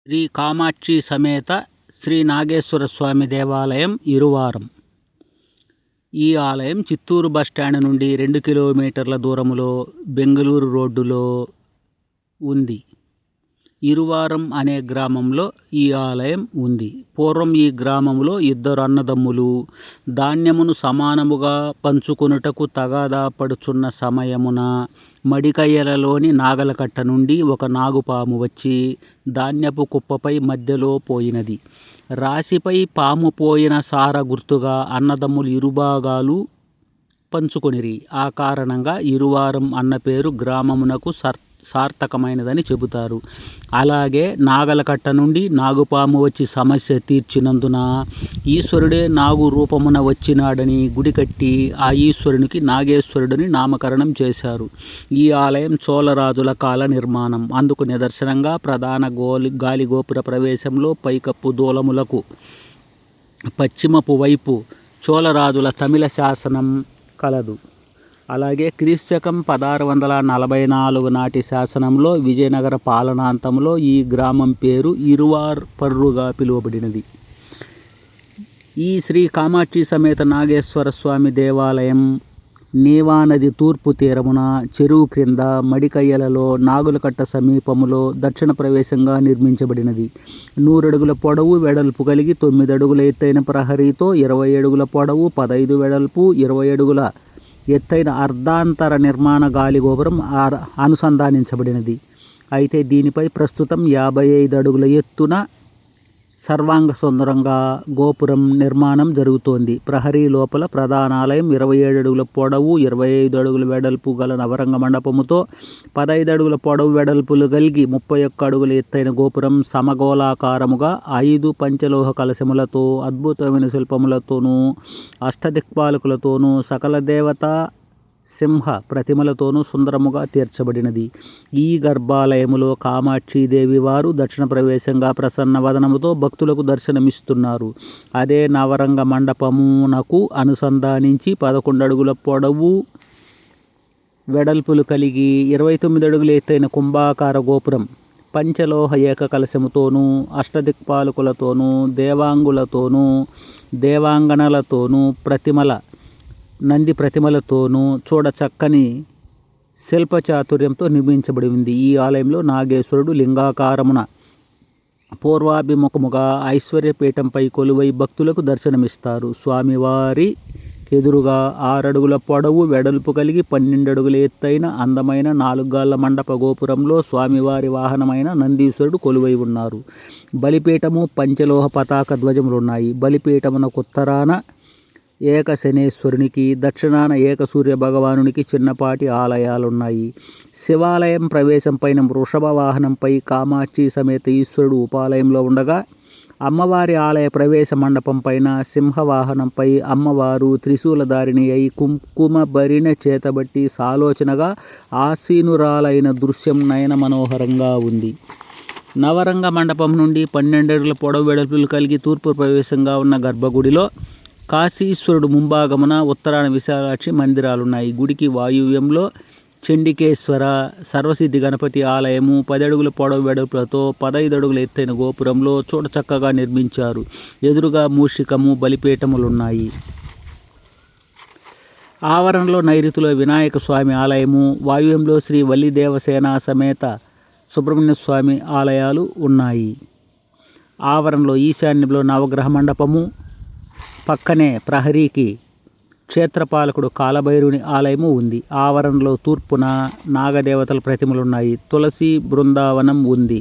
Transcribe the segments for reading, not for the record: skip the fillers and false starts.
శ్రీ కామాక్షి సమేత శ్రీ నాగేశ్వర స్వామి దేవాలయం ఇరువారం. ఈ ఆలయం చిత్తూరు బస్టాండ్ నుండి 2 కిలోమీటర్ల దూరంలో బెంగళూరు రోడ్డులో ఉంది. ఇరువారం అనే గ్రామంలో ఈ ఆలయం ఉంది. పూర్వం ఈ గ్రామంలో 2 అన్నదమ్ములు ధాన్యమును సమానముగా పంచుకొనుటకు తగాదా పడుచున్న సమయమున మడికయ్యలలోని నాగలకట్ట నుండి ఒక నాగుపాము వచ్చి ధాన్యపు కుప్పపై మధ్యలో పోయినది. రాశిపై పాము పోయిన సార గుర్తుగా అన్నదమ్ములు ఇరుభాగాలు పంచుకొనిరి. ఆ కారణంగా ఇరువారం అన్న పేరు గ్రామమునకు సార్థకమైనదని చెబుతారు. అలాగే నాగలకట్ట నుండి నాగుపాము వచ్చి సమస్య తీర్చినందున ఈశ్వరుడే నాగు రూపమున వచ్చినాడని గుడి కట్టి ఆ ఈశ్వరునికి నాగేశ్వరుడిని నామకరణం చేశారు. ఈ ఆలయం చోళరాజుల కాల నిర్మాణం. అందుకు నిదర్శనంగా ప్రధాన గాలిగోపుర ప్రవేశంలో పైకప్పు దూలములకు పశ్చిమపు వైపు చోళరాజుల తమిళ శాసనం కలదు. అలాగే క్రీస్తకం 1644 నాటి శాసనంలో విజయనగర పాలనాంతంలో ఈ గ్రామం పేరు ఇరువార్పర్రుగా పిలువబడినది. ఈ శ్రీ కామాక్షి సమేత నాగేశ్వర స్వామి దేవాలయం నీవా నది తూర్పు తీరమున చెరువు క్రింద మడికయ్యలలో నాగులకట్ట సమీపములో దక్షిణ ప్రవేశంగా నిర్మించబడినది. 100 అడుగుల పొడవు వెడల్పు కలిగి 9 అడుగుల ఎత్తైన ప్రహరీతో 20 అడుగుల పొడవు 15 వెడల్పు 20 అడుగుల ఎత్తైన అర్ధాంతర నిర్మాణ గాలిగోపురం అనుసంధానించబడినది. అయితే దీనిపై ప్రస్తుతం 55 అడుగుల ఎత్తున సర్వాంగ సుందరంగా గోపురం నిర్మాణం జరుగుతోంది. ప్రహరీ లోపల ప్రధానాలయం 27 అడుగుల పొడవు 25 అడుగుల వెడల్పు గల నవరంగ మండపముతో 15 అడుగుల పొడవు వెడల్పులు కలిగి 31 అడుగుల ఎత్తైన గోపురం సమగోళాకారముగా 5 పంచలోహ కలశములతో అద్భుతమైన శిల్పములతోనూ అష్టదిక్పాలకులతోనూ సకల దేవత సింహ ప్రతిమలతోనూ సుందరముగా తీర్చబడినది. ఈ గర్భాలయములో కామాక్షీదేవి వారు దక్షిణ ప్రవేశంగా ప్రసన్న వదనముతో భక్తులకు దర్శనమిస్తున్నారు. అదే నవరంగ మండపమునకు అనుసంధానించి 11 అడుగుల పొడవు వెడల్పులు కలిగి 29 అడుగుల ఎత్తైన కుంభాకార గోపురం పంచలోహ ఏకకలశముతోనూ అష్టదిక్పాలకులతోనూ దేవాంగులతోనూ దేవాంగనలతోనూ నంది ప్రతిమలతోనూ చూడచక్కని శిల్పచాతుర్యంతో నిర్మించబడి ఉంది. ఈ ఆలయంలో నాగేశ్వరుడు లింగాకారమున పూర్వాభిముఖముగా ఐశ్వర్యపీఠంపై కొలువై భక్తులకు దర్శనమిస్తారు. స్వామివారి ఎదురుగా 6 అడుగుల పొడవు వెడల్పు కలిగి 12 అడుగుల ఎత్తైన అందమైన 4 గాళ్ళ మండప గోపురంలో స్వామివారి వాహనమైన నందీశ్వరుడు కొలువై ఉన్నారు. బలిపీఠము పంచలోహ పతాక ధ్వజములున్నాయి. బలిపీఠమునకు ఉత్తరాన ఏక శనేశ్వరునికి, దక్షిణాన ఏక సూర్య భగవానునికి చిన్నపాటి ఆలయాలున్నాయి. శివాలయం ప్రవేశం పైన వృషభ వాహనంపై కామాక్షి సమేత ఈశ్వరుడు ఉపాలయంలో ఉండగా, అమ్మవారి ఆలయ ప్రవేశ మండపం పైన సింహవాహనంపై అమ్మవారు త్రిశూలధారిణి అయి కుంకుమ భరిణ చేతబట్టి సాలోచనగా ఆసీనురాలైన దృశ్యం నయన మనోహరంగా ఉంది. నవరంగ మండపం నుండి 12 అడుగుల పొడవు వెడల్పులు కలిగి తూర్పు ప్రవేశంగా ఉన్న గర్భగుడిలో కాశీశ్వరుడు ముంభాగమున ఉత్తరాన విశాలాక్షి మందిరాలున్నాయి. గుడికి వాయువ్యంలో చండికేశ్వర సర్వసిద్ధి గణపతి ఆలయము 10 అడుగుల పొడవు వెడల్పులతో 15 అడుగుల ఎత్తైన గోపురంలో చూడచక్కగా నిర్మించారు. ఎదురుగా మూషికము బలిపీఠములున్నాయి. ఆవరణలో నైరుతిలో వినాయక స్వామి ఆలయము, వాయువ్యంలో శ్రీ వల్లి దేవసేన సమేత సుబ్రహ్మణ్య స్వామి ఆలయాలు ఉన్నాయి. ఆవరణలో ఈశాన్యంలో నవగ్రహ మండపము, పక్కనే ప్రహరీకి క్షేత్రపాలకుడు కాలభైరుని ఆలయము ఉంది. ఆవరణలో తూర్పున నాగదేవతల ప్రతిమలున్నాయి. తులసి బృందావనం ఉంది.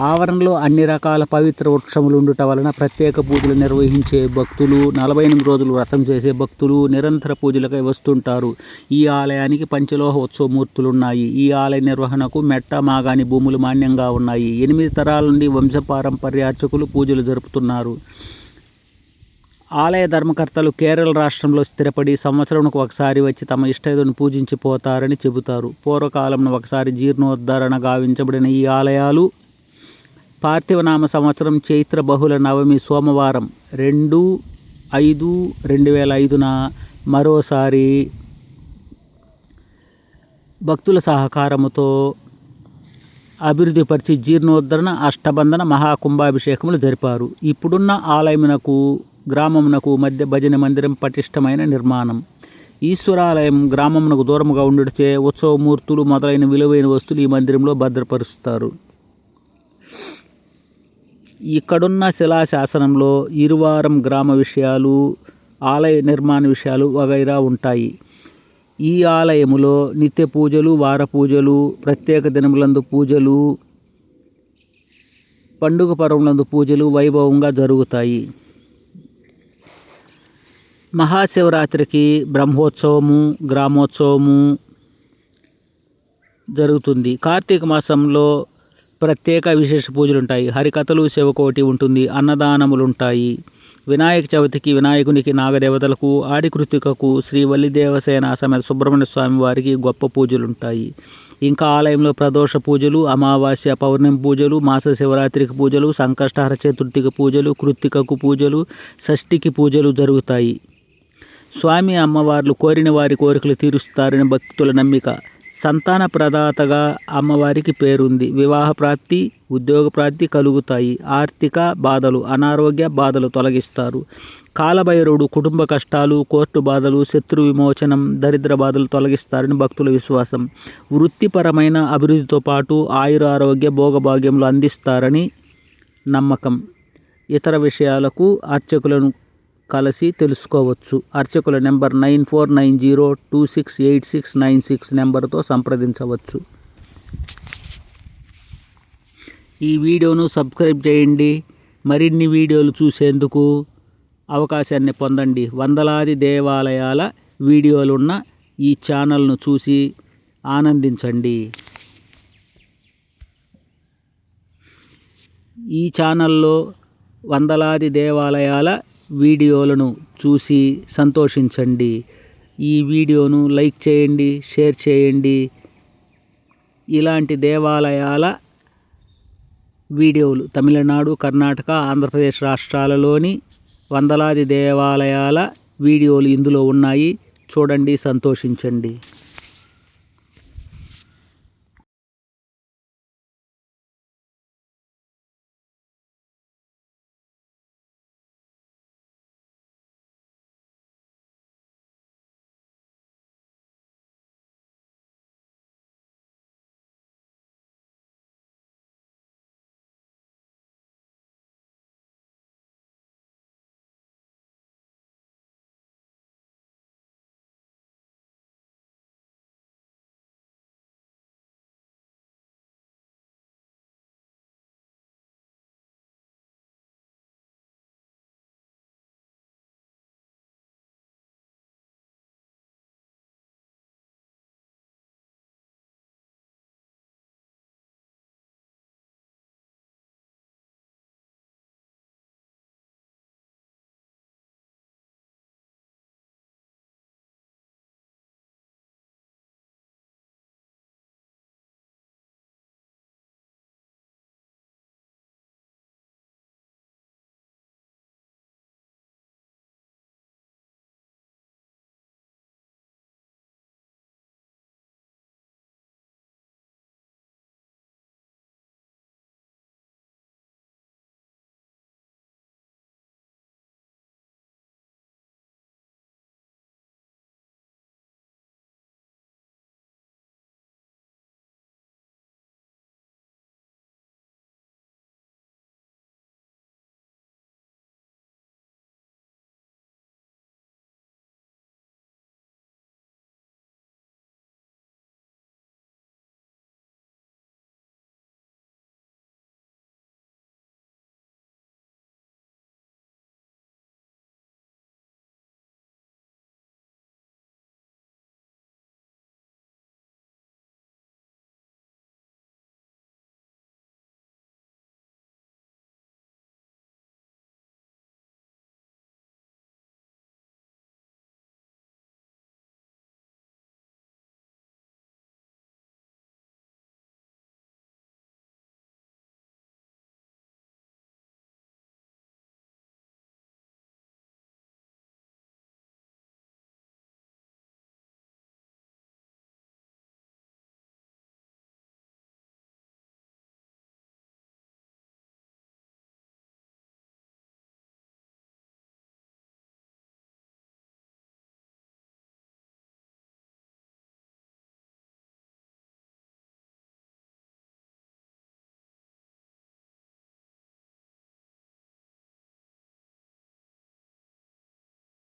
ఆవరణలో అన్ని రకాల పవిత్ర వృక్షములుండుట వలన ప్రత్యేక పూజలు నిర్వహించే భక్తులు, 48 రోజులు వ్రతం చేసే భక్తులు నిరంతర పూజలకై వస్తుంటారు. ఈ ఆలయానికి పంచలోహ ఉత్సవమూర్తులున్నాయి. ఈ ఆలయ నిర్వహణకు మెట్ట మాగాని భూములు మాన్యంగా ఉన్నాయి. 8 తరాల నుండి వంశపారంపర్యార్చకులు పూజలు జరుపుతున్నారు. ఆలయ ధర్మకర్తలు కేరళ రాష్ట్రంలో స్థిరపడి సంవత్సరంకు ఒకసారి వచ్చి తమ ఇష్టదైవాన్ని పూజించిపోతారని చెబుతారు. పూర్వకాలంలో ఒకసారి జీర్ణోద్ధరణ గావించబడిన ఈ ఆలయాలు పార్థివనామ సంవత్సరం చైత్ర బహుళ నవమి సోమవారం 2/5/2005న మరోసారి భక్తుల సహకారముతో అభివృద్ధిపరిచి జీర్ణోద్ధరణ, అష్టబంధన, మహాకుంభాభిషేకములు జరిపారు. ఇప్పుడున్న ఆలయమునకు గ్రామమునకు మధ్య భజన మందిరం పటిష్టమైన నిర్మాణం. ఈశ్వరాలయం గ్రామమునకు దూరముగా ఉండుటచే ఉత్సవమూర్తులు మొదలైన విలువైన వస్తువులు ఈ మందిరంలో భద్రపరుస్తారు. ఇక్కడున్న శిలాశాసనంలో ఇరువారం గ్రామ విషయాలు, ఆలయ నిర్మాణ విషయాలు వగైరా ఉంటాయి. ఈ ఆలయములో నిత్య పూజలు, వార పూజలు, ప్రత్యేక దినములందు పూజలు, పండుగ పర్వములందు పూజలు వైభవంగా జరుగుతాయి. మహాశివరాత్రికి బ్రహ్మోత్సవము, గ్రామోత్సవము జరుగుతుంది. కార్తీక మాసంలో ప్రత్యేక విశేష పూజలు ఉంటాయి. హరికథలు, శివకోటి ఉంటుంది. అన్నదానములు ఉంటాయి. వినాయక చవితికి వినాయకునికి, నాగదేవతలకు, ఆడి కృతికకు, శ్రీ వల్లిదేవసేన సమేత సుబ్రహ్మణ్య స్వామి వారికి గొప్ప పూజలు ఉంటాయి. ఇంకా ఆలయంలో ప్రదోష పూజలు, అమావాస్య, పౌర్ణమి పూజలు, మాస శివరాత్రికి పూజలు, సంకష్టహర చతుర్థికి పూజలు, కృత్తికకు పూజలు, షష్ఠికి పూజలు జరుగుతాయి. స్వామి అమ్మవార్లు కోరిన వారి కోరికలు తీరుస్తారని భక్తుల నమ్మిక. సంతాన ప్రదాతగా అమ్మవారికి పేరుంది. వివాహ ప్రాప్తి, ఉద్యోగ ప్రాప్తి కలుగుతాయి. ఆర్థిక బాధలు, అనారోగ్య బాధలు తొలగిస్తారు. కాలభైరవుడు కుటుంబ కష్టాలు, కోర్టు బాధలు, శత్రు విమోచనం, దరిద్ర బాధలు తొలగిస్తారని భక్తుల విశ్వాసం. వృత్తిపరమైన అభివృద్ధితో పాటు ఆయుర ఆరోగ్య భోగభాగ్యములు అందిస్తారని నమ్మకం. ఇతర విషయాలకు అర్చకులను కలిసి తెలుసుకోవచ్చు. అర్చకుల నెంబర్ 9490268696 నెంబర్తో సంప్రదించవచ్చు. ఈ వీడియోను సబ్స్క్రైబ్ చేయండి. మరిన్ని వీడియోలు చూసేందుకు అవకాశాన్ని పొందండి. వందలాది దేవాలయాల వీడియోలున్న ఈ ఛానల్ను చూసి ఆనందించండి. ఈ ఛానల్లో వందలాది దేవాలయాల వీడియోలను చూసి సంతోషించండి. ఈ వీడియోను లైక్ చేయండి, షేర్ చేయండి. ఇలాంటి దేవాలయాల వీడియోలు తమిళనాడు, కర్ణాటక, ఆంధ్రప్రదేశ్ రాష్ట్రాలలోని వందలాది దేవాలయాల వీడియోలు ఇందులో ఉన్నాయి. చూడండి, సంతోషించండి.